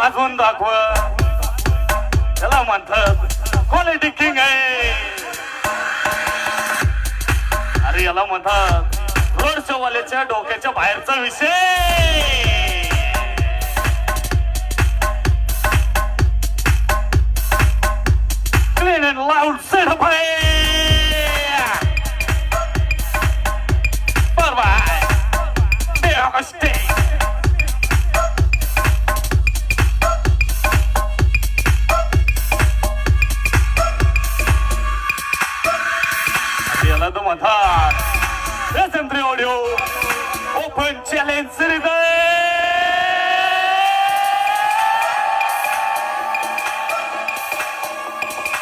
गाजवून दाखव त्याला म्हणतात क्वालिटी किंग आहे अरे याला म्हणतात रोड शो वाल्याच्या डोक्याच्या बाहेरचा विषय clean and loud certified bye-bye Devastating याला तो म्हणतात SM3 audio open challenge series